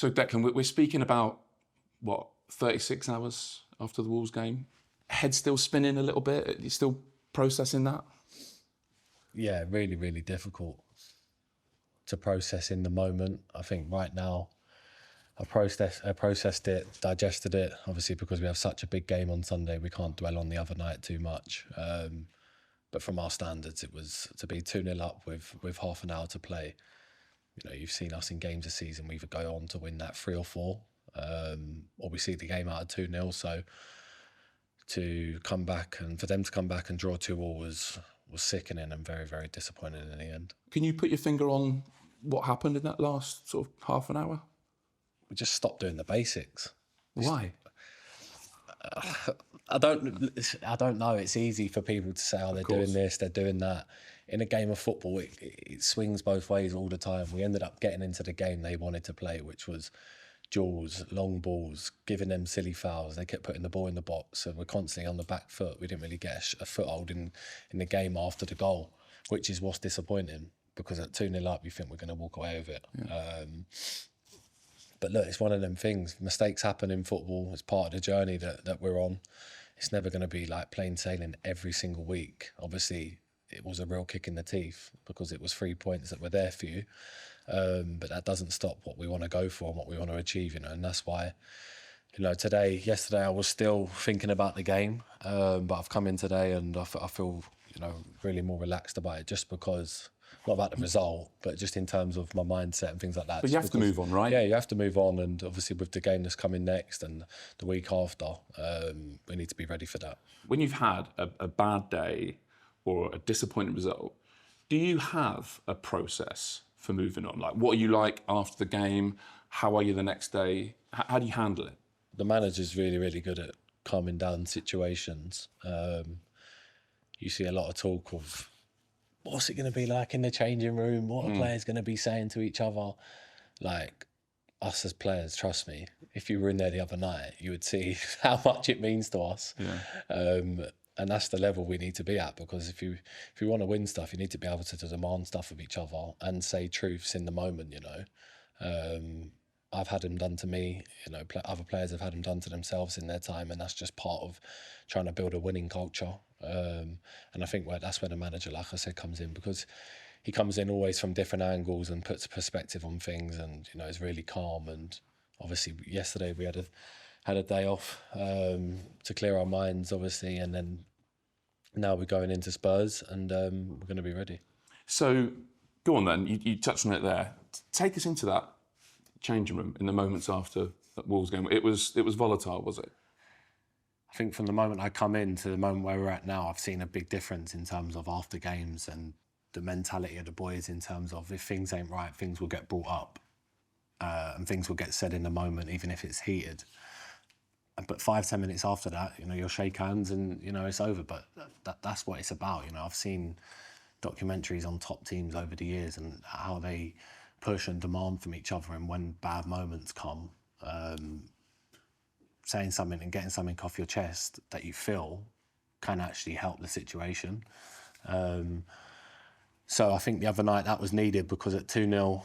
So Declan, we're speaking about, what, 36 hours after the Wolves game? Head still spinning a little bit? You're still processing that? Yeah, really, really difficult to process in the moment. I think right now I processed it, digested it. Obviously, because we have such a big game on Sunday, we can't dwell on the other night too much. But from our standards, it was to be 2-0 up with half an hour to play. You know, you've seen us in games this season, we either go on to win that 3 or 4, or we see the game out of 2-0. So to come back and for them to come back and draw 2-2 was sickening and very, very disappointing in the end. Can you put your finger on what happened in that last sort of half an hour? We just stopped doing the basics. Why? I don't know. It's easy for people to say, oh, they're doing this, they're doing that. In a game of football, it swings both ways all the time. We ended up getting into the game they wanted to play, which was duels, long balls, giving them silly fouls. They kept putting the ball in the box, so we're constantly on the back foot. We didn't really get a foothold in the game after the goal, which is what's disappointing, because at 2-0 up, you think we're going to walk away with it. Yeah. But look, it's one of them things. Mistakes happen in football. It's part of the journey that we're on. It's never going to be like plain sailing every single week. Obviously, it was a real kick in the teeth because it was 3 points that were there for you. But that doesn't stop what we want to go for and what we want to achieve, and that's why, yesterday I was still thinking about the game, but I've come in today and I feel, really more relaxed about it, just because, not about the result, but just in terms of my mindset and things like that. But you have to move on, right? Yeah, you have to move on, and obviously with the game that's coming next and the week after, we need to be ready for that. When you've had a bad day or a disappointing result, do you have a process for moving on? Like, what are you like after the game? How are you the next day? How do you handle it? The manager's really, really good at calming down situations. You see a lot of talk of, what's it going to be like in the changing room? What are players going to be saying to each other? Like, us as players, trust me, if you were in there the other night, you would see how much it means to us. Yeah. And that's the level we need to be at, because if you want to win stuff, you need to be able to demand stuff of each other and say truths in the moment, I've had them done to me, other players have had them done to themselves in their time, and that's just part of trying to build a winning culture. And I think that's where the manager, like I said, comes in, because he comes in always from different angles and puts a perspective on things, and is really calm. And obviously yesterday we had a day off to clear our minds, obviously, and then now we're going into Spurs, and we're going to be ready. So go on then, you touched on it there. Take us into that changing room in the moments after that Wolves game. It was volatile, was it? I think from the moment I come in to the moment where we're at now, I've seen a big difference in terms of after games and the mentality of the boys, in terms of if things ain't right, things will get brought up and things will get said in the moment, even if it's heated. But 5-10 minutes after that, you'll shake hands and, it's over. But that's what it's about. I've seen documentaries on top teams over the years and how they push and demand from each other, and when bad moments come, saying something and getting something off your chest that you feel can actually help the situation. So I think the other night that was needed, because at 2-0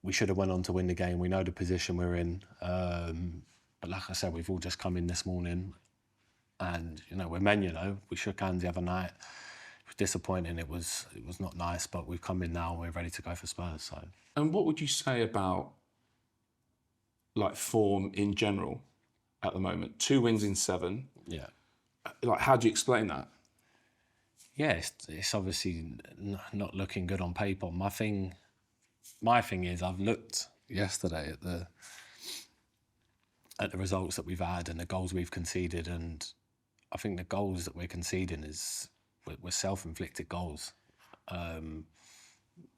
we should have went on to win the game. We know the position we're in, but like I said, we've all just come in this morning, and we're men. We shook hands the other night. It was disappointing. It was not nice, but we've come in now and we're ready to go for Spurs. So. And what would you say about form in general at the moment? 2 wins in 7. Yeah. How do you explain that? Yeah, it's obviously not looking good on paper. My thing is, I've looked yesterday at the results that we've had and the goals we've conceded, and I think the goals that we're conceding were self-inflicted goals.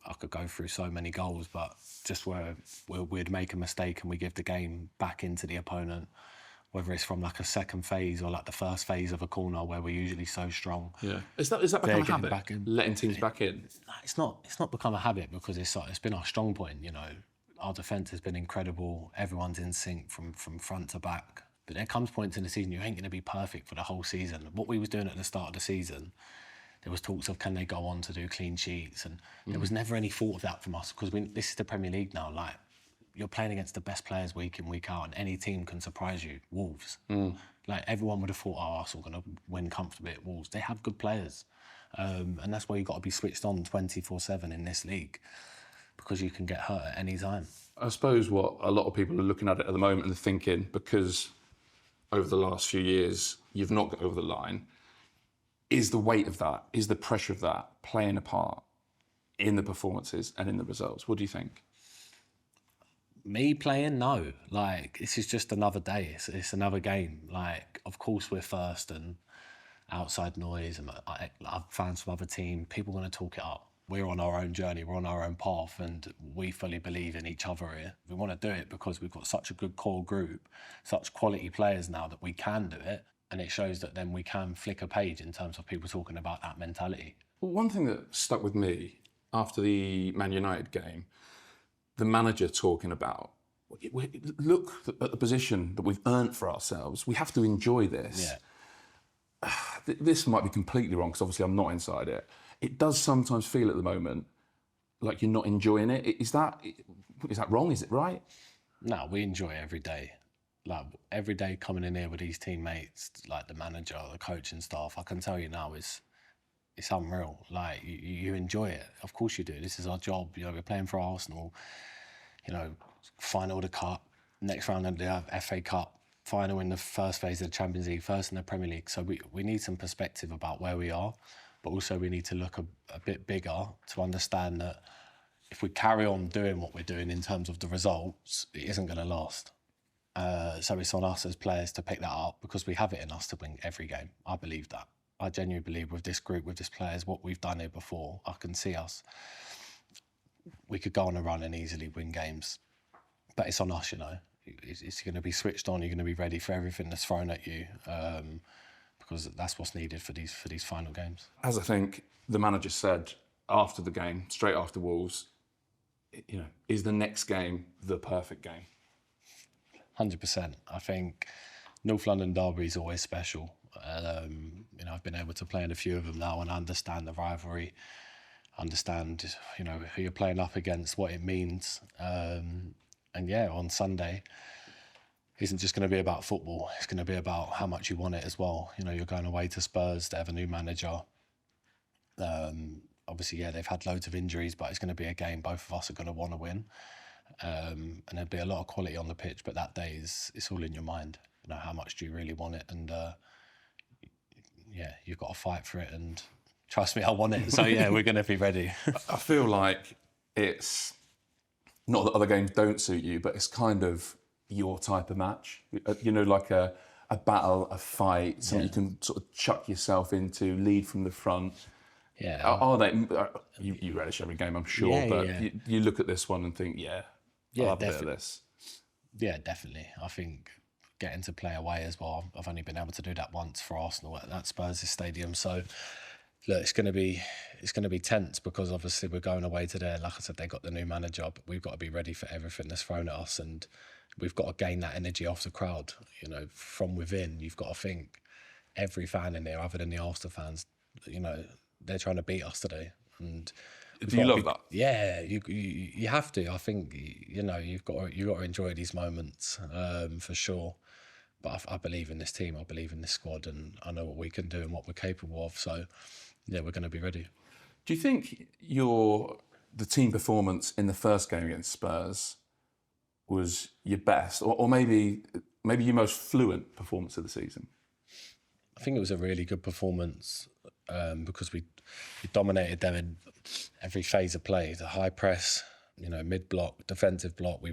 I could go through so many goals, but just where we'd make a mistake and we give the game back into the opponent, whether it's from a second phase or the first phase of a corner where we're usually so strong. Yeah, is that become a habit? Letting teams back in? It's not become a habit, because it's been our strong point. Our defence has been incredible. Everyone's in sync from front to back. But there comes points in the season you ain't going to be perfect for the whole season. What we was doing at the start of the season, there was talks of, can they go on to do clean sheets, and there was never any thought of that from us, because this is the Premier League now. you're playing against the best players week in, week out, and any team can surprise you. Wolves. Like, everyone would have thought, oh, Arsenal are going to win comfortably at Wolves. They have good players. And that's why you've got to be switched on 24/7 in this league, because you can get hurt at any time. I suppose what a lot of people are looking at it at the moment and they're thinking, because over the last few years you've not got over the line, is the weight of that, is the pressure of that playing a part in the performances and in the results? What do you think? Me playing, no. Like, this is just another day. It's another game. Like, of course we're first, and outside noise and fans from other teams, people are going to talk it up. We're on our own journey, we're on our own path, and we fully believe in each other here. We want to do it because we've got such a good core group, such quality players now that we can do it, and it shows that then we can flick a page in terms of people talking about that mentality. Well, one thing that stuck with me after the Man United game, the manager talking about, look at the position that we've earned for ourselves. We have to enjoy this. Yeah. This might be completely wrong, because obviously I'm not inside it. It does sometimes feel at the moment like you're not enjoying it. Is that wrong? Is it right? No, we enjoy every day. Like, every day coming in here with these teammates, like the manager, the coaching staff, I can tell you now, it's unreal. Like, you enjoy it. Of course you do. This is our job. You know, we're playing for Arsenal. You know, final of the cup, next round of the FA Cup, final in the first phase of the Champions League, first in the Premier League. So we need some perspective about where we are, but also we need to look a bit bigger to understand that if we carry on doing what we're doing in terms of the results, it isn't going to last. So it's on us as players to pick that up, because we have it in us to win every game. I believe that. I genuinely believe with this group, with this players, what we've done here before, I can see us. We could go on a run and easily win games, but it's on us, you know. It's going to be switched on. You're going to be ready for everything that's thrown at you, because that's what's needed for these final games. As I think the manager said after the game, straight after Wolves, you know, is the next game the perfect game? 100%. I think North London derby is always special. You know, I've been able to play in a few of them now, and I understand the rivalry, understand, you know, who you're playing up against, what it means. And yeah, on Sunday, it isn't just going to be about football. It's going to be about how much you want it as well. You know, you're going away to Spurs. They have a new manager. Obviously, yeah, they've had loads of injuries, but it's going to be a game both of us are going to want to win. And there'll be a lot of quality on the pitch, but that day it's all in your mind. You know, how much do you really want it? And yeah, you've got to fight for it. And trust me, I want it. So yeah, we're going to be ready. I feel like it's not that other games don't suit you, but it's kind of your type of match. You know, like a battle, a fight, something you can sort of chuck yourself into, lead from the front. Yeah. Are they? You relish every game, I'm sure, but you look at this one and think, I'll have a bit of this. Yeah, definitely. I think getting to play away as well. I've only been able to do that once for Arsenal at that Spurs stadium. So look, it's going to be tense, because obviously we're going away to there. Like I said, they got the new manager, but we've got to be ready for everything that's thrown at us, and we've got to gain that energy off the crowd. You know, from within, you've got to think every fan in there, other than the Arsenal fans, you know, they're trying to beat us today. And do you love that? Yeah, you have to. I think, you know, you've got to enjoy these moments, for sure. But I believe in this team. I believe in this squad, and I know what we can do and what we're capable of. So yeah, we're going to be ready. Do you think the team performance in the first game against Spurs was your best, or maybe your most fluent performance of the season? I think it was a really good performance, because we dominated them in every phase of play. The high press, you know, mid-block, defensive block, was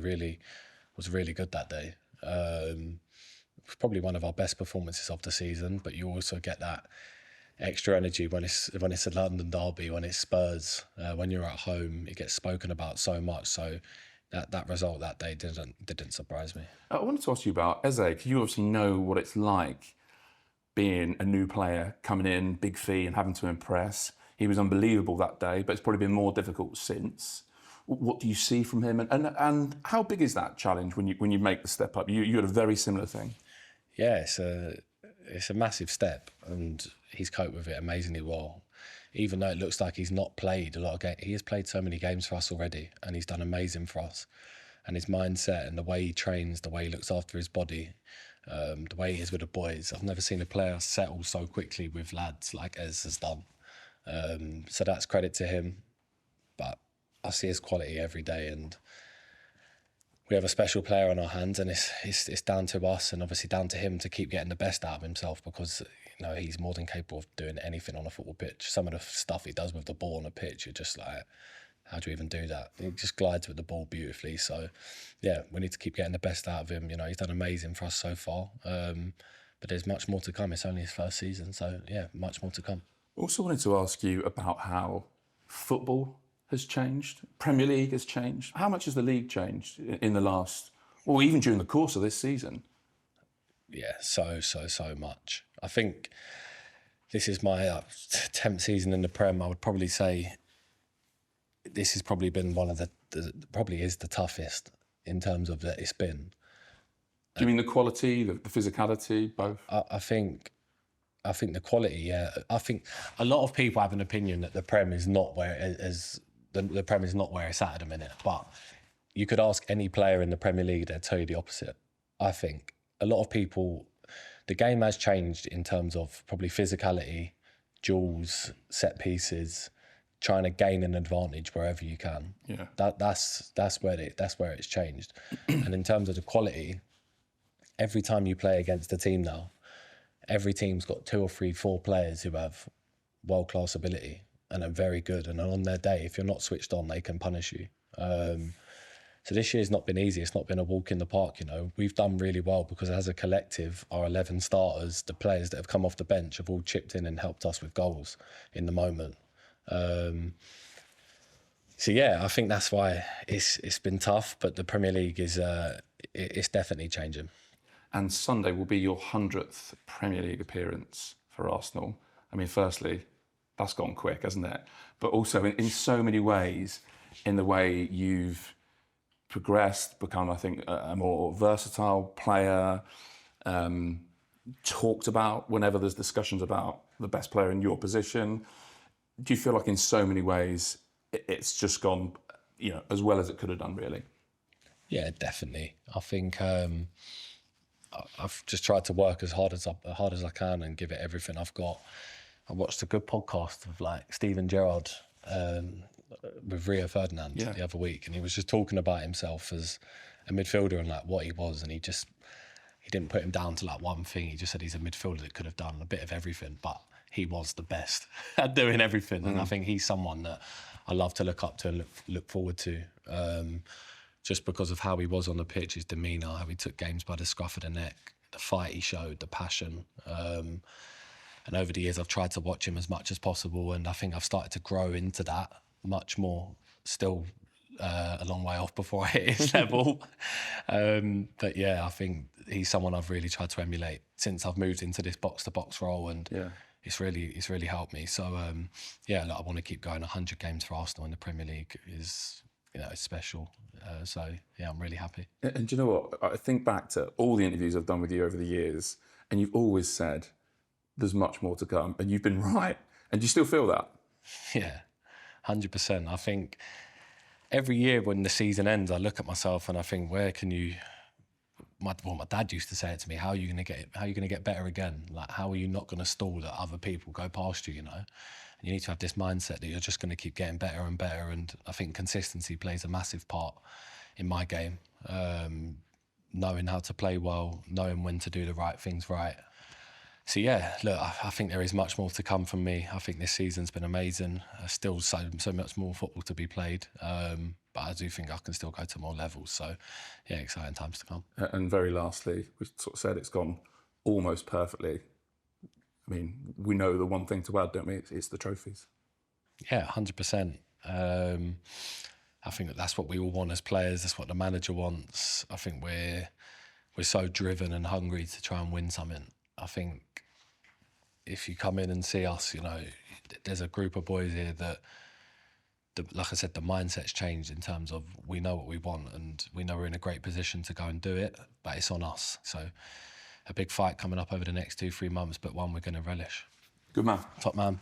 really good that day. It was probably one of our best performances of the season, but you also get that extra energy when it's a London derby, when it's Spurs, when you're at home. It gets spoken about so much. So that result that day didn't surprise me. I wanted to ask you about Eze, because you obviously know what it's like being a new player coming in, big fee, and having to impress. He was unbelievable that day, but it's probably been more difficult since. What do you see from him, and how big is that challenge when you make the step up? You had a very similar thing. Yeah, it's a massive step, and he's coped with it amazingly well. Even though it looks like he's not played a lot of games, he has played so many games for us already, and he's done amazing for us. and his mindset and the way he trains, the way he looks after his body, the way he is with the boys. I've never seen a player settle so quickly with lads like Eze has done. So that's credit to him. But I see his quality every day, and we have a special player on our hands, and it's down to us and obviously down to him to keep getting the best out of himself, because he's more than capable of doing anything on a football pitch. Some of the stuff he does with the ball on a pitch, you're just like, how do you even do that? He just glides with the ball beautifully. So, yeah, we need to keep getting the best out of him. He's done amazing for us so far. But there's much more to come. It's only his first season. So, yeah, much more to come. Also wanted to ask you about how football has changed. Premier League has changed. How much has the league changed in the last, or even during the course of this season? Yeah, so much. I think this is my 10th season in the Prem. I would probably say this has probably been one of the probably is the toughest in terms of that it's been. Do you mean the quality, the physicality, both? I think the quality, yeah. I think a lot of people have an opinion that the Prem is not where it is. The Prem is not where it's at the minute. But you could ask any player in the Premier League, they'd tell you the opposite. I think a lot of people, the game has changed in terms of probably physicality, duels, set pieces, trying to gain an advantage wherever you can. Yeah. That's where it's changed. And in terms of the quality, every time you play against a team now, every team's got 2 or 3, 4 players who have world-class ability and are very good. And on their day, if you're not switched on, they can punish you. So this year's not been easy. It's not been a walk in the park, We've done really well because as a collective, our 11 starters, the players that have come off the bench have all chipped in and helped us with goals in the moment. So yeah, I think that's why it's been tough, but the Premier League is it's definitely changing. And Sunday will be your 100th Premier League appearance for Arsenal. I mean, firstly, that's gone quick, hasn't it? But also in so many ways, in the way you've progressed, become, I think, a more versatile player, talked about whenever there's discussions about the best player in your position. Do you feel like in so many ways it's just gone, as well as it could have done, really? Yeah, definitely. I think I've just tried to work as hard as I can and give it everything I've got. I watched a good podcast of Steven Gerrard with Rio Ferdinand the other week, and he was just talking about himself as a midfielder and what he was, and he didn't put him down to one thing. He just said he's a midfielder that could have done a bit of everything, but he was the best at doing everything. And I think he's someone that I love to look up to and look forward to, just because of how he was on the pitch, his demeanour, how he took games by the scruff of the neck, the fight he showed, the passion. And over the years, I've tried to watch him as much as possible, and I think I've started to grow into that much more. Still a long way off before I hit his level. But yeah, I think he's someone I've really tried to emulate since I've moved into this box-to-box role, and it's really helped me. So I want to keep going. 100 games for Arsenal in the Premier League is, it's special. So yeah, I'm really happy. And do you know what? I think back to all the interviews I've done with you over the years, and you've always said there's much more to come, and you've been right. And do you still feel that? Yeah, 100%. I think every year when the season ends, I look at myself and I think, where can you? My dad used to say it to me: how are you going to get better again? How are you not going to stall that other people go past you? And you need to have this mindset that you're just going to keep getting better and better. And I think consistency plays a massive part in my game. Knowing how to play well, knowing when to do the right things right. So yeah, look, I think there is much more to come from me. I think this season's been amazing. Still so much more football to be played. But I do think I can still go to more levels. So yeah, exciting times to come. And very lastly, we sort of said it's gone almost perfectly. I mean, we know the one thing to add, don't we? It's the trophies. Yeah, 100%. I think that's what we all want as players. That's what the manager wants. I think we're so driven and hungry to try and win something. I think if you come in and see us, there's a group of boys here that, like I said, the mindset's changed in terms of we know what we want and we know we're in a great position to go and do it, but it's on us. So a big fight coming up over the next 2-3 months, but one we're going to relish. Good man. Top man.